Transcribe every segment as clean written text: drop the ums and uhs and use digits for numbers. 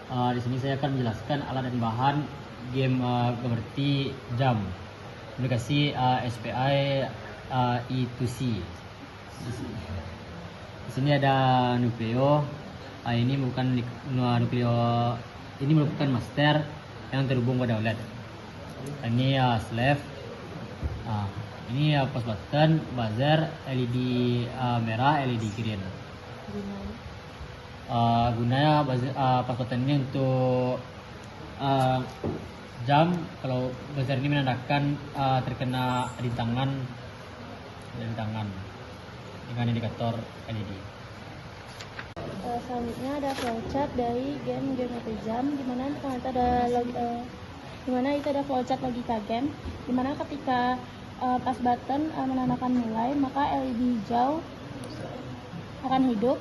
Di sini saya akan menjelaskan alat dan bahan game Gemerti jam aplikasi SPI E2C. Di sini ada Nucleo. Ini bukan Nucleo, ini merupakan master yang terhubung pada OLED. Ini slave. Ini post button, buzzer, LED merah, LED green. Gunanya post button ini untuk jam. Kalau buzzer ini menandakan terkena rintangan dengan indikator LED. Selanjutnya ada flowchart dari game Geometry Jam, dimana itu ada flowchart logika game, dimana ketika pas button menandakan mulai, maka LED hijau akan hidup.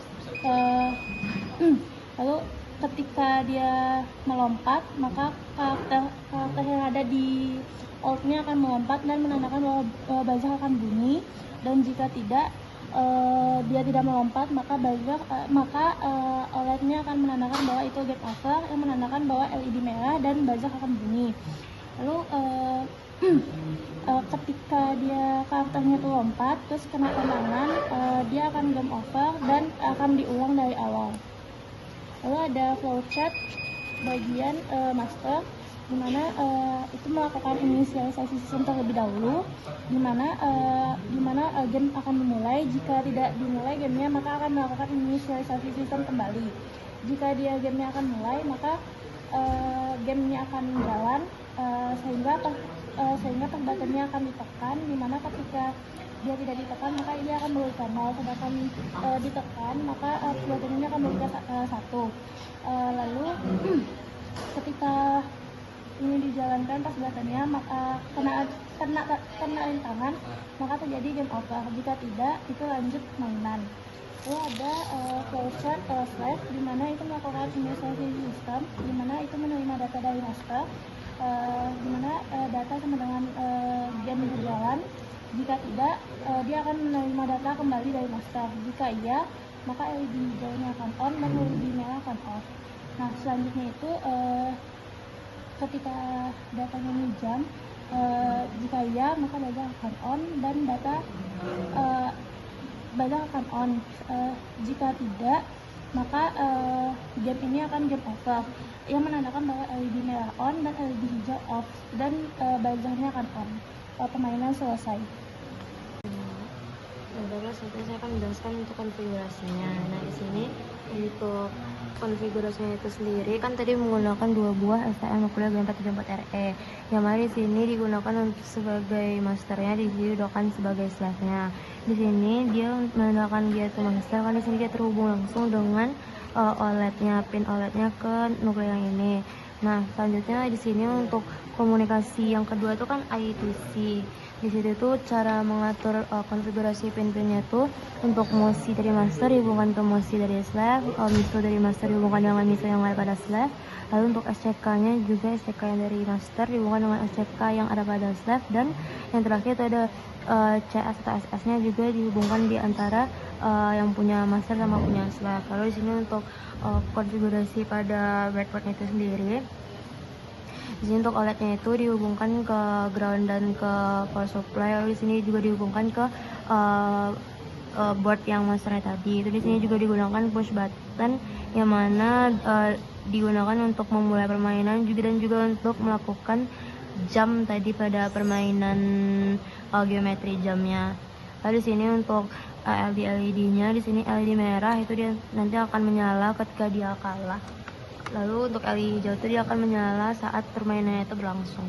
Lalu ketika dia melompat, maka karakter yang ada di ortnya akan melompat dan menandakan bahwa buzzer akan bunyi. Dan jika tidak, dia tidak melompat, maka OLED-nya akan menandakan bahwa itu game over, yang menandakan bahwa LED merah dan buzzer akan bunyi. Lalu ketika karakternya itu lompat terus kena tendangan, dia akan game over dan akan diulang dari awal. Lalu ada flowchart bagian master, dimana itu melakukan inisialisasi sistem terlebih dahulu, dimana game akan dimulai. Jika tidak dimulai gamenya, maka akan melakukan inisialisasi sistem kembali. Jika gamenya akan mulai, maka gamenya akan jalan sehingga pas buttonnya akan ditekan, dimana ketika dia tidak ditekan maka dia akan memberikan 0, sedangkan ditekan maka buttonnya akan memberikan 1. Lalu ketika ini dijalankan pas buttonnya, maka kena rintangan, maka terjadi game over. Jika tidak, itu lanjut mainan. Lalu ada flowchart slave, dimana itu melakukan inisialisasi sistem, dimana itu menerima data dari master, dimana data sama dengan game berjalan. Jika tidak, dia akan menerima data kembali dari master. Jika iya, maka LED hijaunya akan on dan LED merah akan off. Nah, selanjutnya itu ketika datanya ini jam, jika iya maka buzzer akan on dan buzzer akan on. Jika tidak, maka game ini akan game over, yang menandakan bahwa LED merah on dan LED hijau off, dan buzzernya akan on. Permainan selesai. Terus saya akan menjelaskan untuk konfigurasinya. Nah, di sini untuk konfigurasinya itu sendiri kan tadi menggunakan 2 buah STM Nucleo G474RE, yang mana di sini digunakan untuk sebagai masternya, di sini digunakan sebagai slave-nya. Di sini dia menggunakan dia itu master, kan di sini dia terhubung langsung dengan OLED-nya, pin OLED-nya ke Nucleo yang ini. Nah, selanjutnya di sini untuk komunikasi yang kedua itu kan I2C. Di situ tuh cara mengatur konfigurasi pin-pinnya tuh untuk MOSI dari master dihubungkan ke MOSI dari slave, MISO dari master dihubungkan dengan MISO yang ada pada slave. Lalu untuk SCK-nya juga SCK yang dari master dihubungkan dengan SCK yang ada pada slave, dan yang terakhir itu ada CS atau SS-nya juga dihubungkan di antara yang punya master sama punya slave. Lalu di sini untuk konfigurasi pada breadboard itu sendiri, di sini untuk OLED-nya itu dihubungkan ke ground dan ke power supply. Lalu di sini juga dihubungkan ke board yang masternya tadi. Itu di sini juga digunakan push button, yang mana digunakan untuk memulai permainan juga, dan juga untuk melakukan jam tadi pada permainan geometri jamnya. Lalu di sini untuk LED-nya, di sini LED merah itu dia nanti akan menyala ketika dia kalah. Lalu untuk LED hijau itu dia akan menyala saat permainannya itu berlangsung.